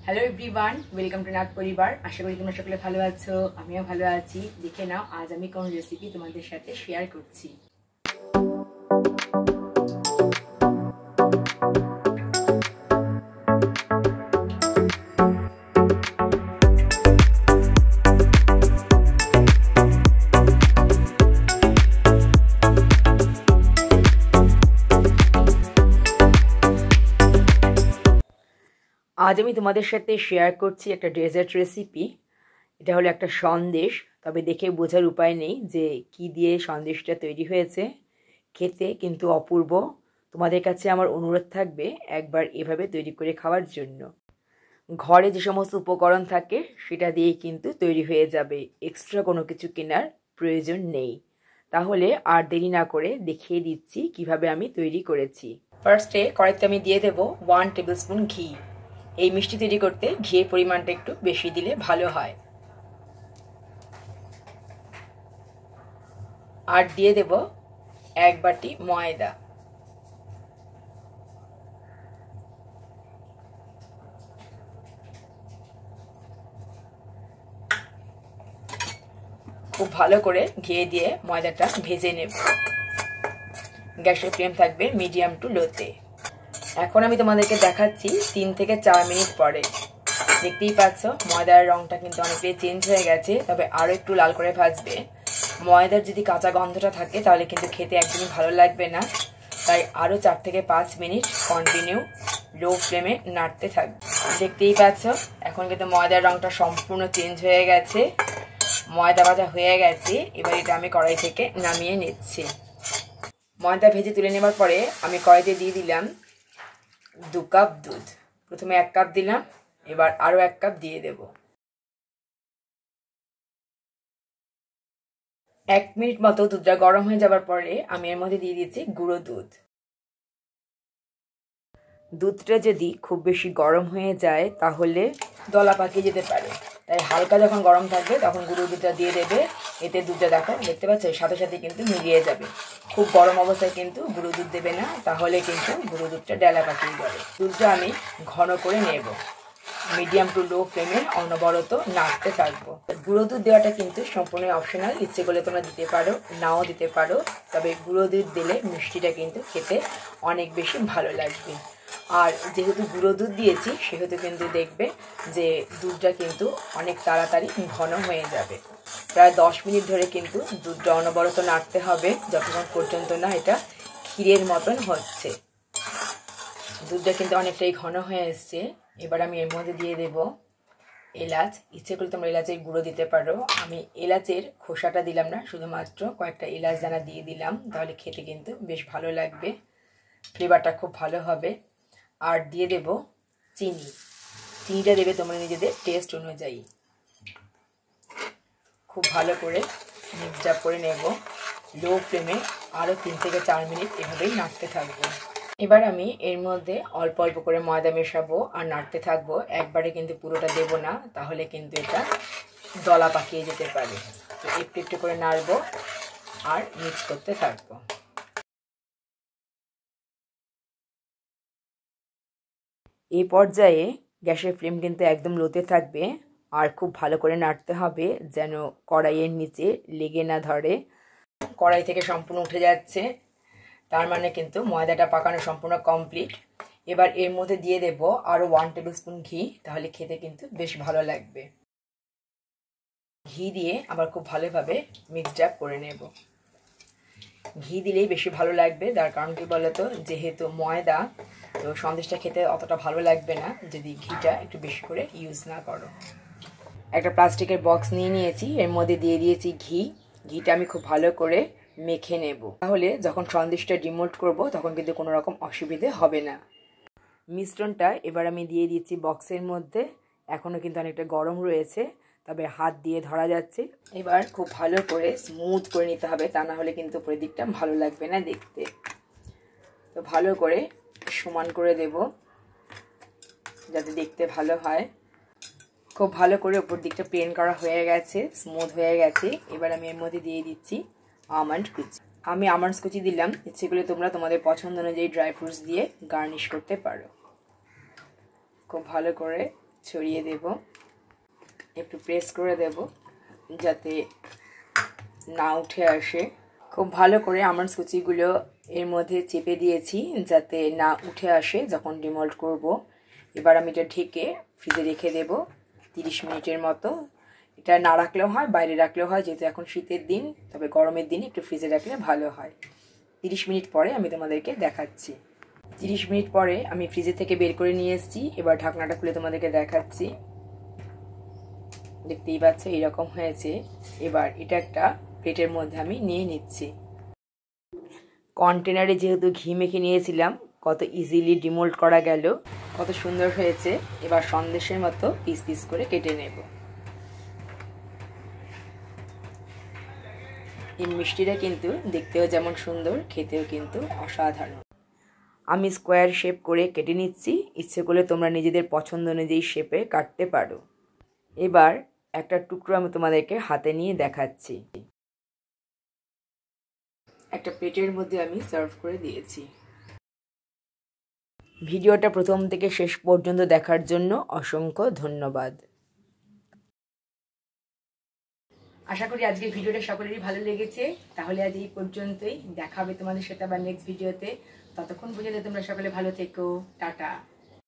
Hello everyone, welcome to nut পরিবার। আশা করি তোমরা সকলে ভালো আছো, আমিও ভালো আছি। দেখে নাও আজ আমি কোন রেসিপি তোমাদের সাথে শেয়ার করছি। আজ আমি তোমাদের সাথে শেয়ার করছি একটা ডেজার্ট রেসিপি। এটা হলো একটা সন্দেশ, তবে দেখে বোঝার উপায় নেই যে কি দিয়ে সন্দেশটা তৈরি হয়েছে। খেতে কিন্তু অপূর্ব। তোমাদের কাছে আমার অনুরোধ থাকবে একবার এভাবে তৈরি করে খাওয়ার জন্য। ঘরে যে সমস্ত উপকরণ থাকে সেটা দিয়েই কিন্তু তৈরি হয়ে যাবে, এক্সট্রা কোনো কিছু কেনার প্রয়োজন নেই। তাহলে আর দেরি না করে দেখিয়ে দিচ্ছি কিভাবে আমি তৈরি করেছি। ফার্স্টে কড়াইতে আমি দিয়ে দেবো 1 টেবিল স্পুন ঘি। এই মিষ্টি তৈরি করতে ঘিয়ের পরিমাণটা একটু বেশি দিলে ভালো হয়। আর দিয়ে দেব 1 বাটি ময়দা। খুব ভালো করে ঘিয়ে দিয়ে ময়দাটা ভেজে নেব। গ্যাসের ফ্লেম থাকবে মিডিয়াম টু লোতে। এখন আমি তোমাদেরকে দেখাচ্ছি 3 থেকে 4 মিনিট পরে। দেখতেই পাচ্ছ ময়দার রংটা কিন্তু অনেকটাই চেঞ্জ হয়ে গেছে, তবে আরও একটু লাল করে ভাজবে। ময়দার যদি কাঁচা গন্ধটা থাকে তাহলে কিন্তু খেতে একদমই ভালো লাগবে না, তাই আরও 4 থেকে 5 মিনিট কন্টিনিউ লো ফ্লেমে নাড়তে থাকবে। দেখতেই পাচ্ছ এখন কিন্তু ময়দার রংটা সম্পূর্ণ চেঞ্জ হয়ে গেছে, ময়দা ভাজা হয়ে গেছে। এবার এটা আমি কড়াই থেকে নামিয়ে নিচ্ছি। ময়দা ভেজে তুলে নেবার পরে আমি কড়াইতে দিয়ে দিলাম 2 কাপ দুধ। প্রথমে 1 কাপ দিলাম, এবার আরও 1 কাপ দিয়ে দেব। 1 মিনিট মতো দুধটা গরম হয়ে যাবার পরে আমি এর মধ্যে দিয়ে দিচ্ছি গুঁড়ো দুধ। দুধটা যদি খুব বেশি গরম হয়ে যায় তাহলে দলা পাকিয়ে যেতে পারে, তাই হালকা যখন গরম থাকবে তখন গুঁড়ো দুধটা দিয়ে দেবে। এতে দুধটা দেখো, দেখতে পাচ্ছ সাথে সাথে কিন্তু মিলিয়ে যাবে। খুব গরম অবস্থায় কিন্তু গুঁড়ো দুধ দেবে না, তাহলে কিন্তু গুঁড়ো দুধটা ডেলা পাকিয়ে যাবে। দুধটা আমি ঘন করে নেব, মিডিয়াম টু লো ফ্লেমে অনবরত নাড়তে থাকবো। গুঁড়ো দুধ দেওয়াটা কিন্তু সম্পূর্ণ অপশনাল, ইচ্ছে করলে তোমরা দিতে পারো, নাও দিতে পারো। তবে গুঁড়ো দুধ দিলে মিষ্টিটা কিন্তু খেতে অনেক বেশি ভালো লাগবে। আর যেহেতু গুঁড়ো দুধ দিয়েছি সেহেতু কিন্তু দেখবে যে দুধটা কিন্তু অনেক তাড়াতাড়ি ঘন হয়ে যাবে। প্রায় 10 মিনিট ধরে কিন্তু দুধটা অনবরত নাড়তে হবে, যতক্ষণ পর্যন্ত না এটা ক্ষীরের মতন হচ্ছে। দুধটা কিন্তু অনেকটাই ঘন হয়ে এসছে। এবার আমি এর মধ্যে দিয়ে দেব এলাচ। ইচ্ছে করলে তোমরা এলাচের গুঁড়ো দিতে পারো, আমি এলাচের খোসাটা দিলাম না, শুধুমাত্র কয়েকটা এলাচ দানা দিয়ে দিলাম। তাহলে খেতে কিন্তু বেশ ভালো লাগবে, ফ্লেভারটা খুব ভালো হবে। আর দিয়ে দেব চিনি। চিনিটা দেবে তোমরা নিজেদের টেস্ট অনুযায়ী। খুব ভালো করে মিক্সড আপ করে নেব। লো ফ্লেমে আরও 3 থেকে 4 মিনিট এভাবেই নাড়তে থাকবো। এবার আমি এর মধ্যে অল্প অল্প করে ময়দা মেশাবো আর নাড়তে থাকবো। একবারে কিন্তু পুরোটা দেবো না, তাহলে কিন্তু এটা দলা পাকিয়ে যেতে পারে। তো একটু একটু করে নাড়বো আর মিক্স করতে থাকবো। এই পর্যায়ে গ্যাসের ফ্লেম কিন্তু একদম লোতে থাকবে আর খুব ভালো করে নাড়তে হবে যেন কড়াইয়ের নিচে লেগে না ধরে। কড়াই থেকে সম্পূর্ণ উঠে যাচ্ছে, তার মানে কিন্তু ময়দাটা পাকানো সম্পূর্ণ কমপ্লিট। এবার এর মধ্যে দিয়ে দেব আরও 1 টেবিল স্পুন ঘি, তাহলে খেতে কিন্তু বেশ ভালো লাগবে। ঘি দিয়ে আবার খুব ভালোভাবে মিক্সড আপ করে নেব। ঘি দিলেই বেশি ভালো লাগবে, তার কারণ কি বলতো, যেহেতু ময়দা, তো সন্দেশটা খেতে অতটা ভালো লাগবে না যদি ঘিটা একটু বেশি করে ইউজ না করো। একটা প্লাস্টিকের বক্স নিয়ে নিয়েছি, এর মধ্যে দিয়ে দিয়েছি ঘি। ঘিটা আমি খুব ভালো করে মেখে নেব, তাহলে যখন সন্দেশটা ডিমোল্ড করব তখন কিন্তু কোনো রকম অসুবিধে হবে না। মিশ্রণটা এবার আমি দিয়ে দিচ্ছি বক্সের মধ্যে। এখনও কিন্তু অনেকটা গরম রয়েছে, তবে হাত দিয়ে ধরা যাচ্ছে। এবার খুব ভালো করে স্মুথ করে নিতে হবে, তা না হলে কিন্তু উপরের দিকটা ভালো লাগবে না দেখতে। তো ভালো করে সমান করে দেব যাতে দেখতে ভালো হয়। খুব ভালো করে উপর দিকটা প্লেন করা হয়ে গেছে, স্মুথ হয়ে গেছে। এবার আমি এর মধ্যে দিয়ে দিচ্ছি আমন্ড কুচি। আমি আমন্ডস কুচি দিলাম, ইচ্ছে করলে তোমরা তোমাদের পছন্দ অনুযায়ী ড্রাই ফ্রুটস দিয়ে গার্নিশ করতে পারো। খুব ভালো করে ছড়িয়ে দেব, একটু প্রেস করে দেব যাতে না উঠে আসে। খুব ভালো করে আমন্ডস কুচিগুলো এর মধ্যে চেপে দিয়েছি যাতে না উঠে আসে যখন ডিমল্ট করব। এবার আমি এটা ঢেকে ফ্রিজে রেখে দেব 30 মিনিটের মতো। এটা না রাখলেও হয়, বাইরে রাখলেও হয়, যেহেতু এখন শীতের দিন, তবে গরমের দিনে একটু ফ্রিজে রাখলে ভালো হয়। 30 মিনিট পরে আমি তোমাদেরকে দেখাচ্ছি। 30 মিনিট পরে আমি ফ্রিজে থেকে বের করে নিয়ে এসেছি। এবার ঢাকনাটা খুলে তোমাদেরকে দেখাচ্ছি। দেখতেই পাচ্ছ এরকম হয়েছে। এবার এটা একটা প্লেটের মধ্যে আমি নিয়ে নিচ্ছি। কন্টেনারে যেহেতু ঘি মেখে নিয়েছিলাম, কত ইজিলি ডিমোল্ড করা গেল, কত সুন্দর হয়েছে। এবার সন্দেশের মতো পিস পিস করে কেটে নেব। এই মিষ্টিটা কিন্তু দেখতেও যেমন সুন্দর, খেতেও কিন্তু অসাধারণ। আমি স্কোয়ার শেপ করে কেটে নিচ্ছি। ইচ্ছে করলে তোমরা নিজেদের পছন্দ অনুযায়ী শেপে কাটতে পারো। এবার একটা টুকরো আমি তোমাদেরকে হাতে নিয়ে দেখাচ্ছি। একটা প্লেটের মধ্যে আমি সার্ভ করে দিয়েছি। ভিডিওটা প্রথম থেকে শেষ পর্যন্ত দেখার জন্য অসংখ্য ধন্যবাদ। আশা করি আজকের ভিডিওটা সকলেরই ভালো লেগেছে। তাহলে আজ এই পর্যন্তই, দেখা হবে তোমাদের সাথে আবার নেক্সট ভিডিওতে। ততক্ষণ পর্যন্ত তোমরা সকলে ভালো থেকো। টাটা।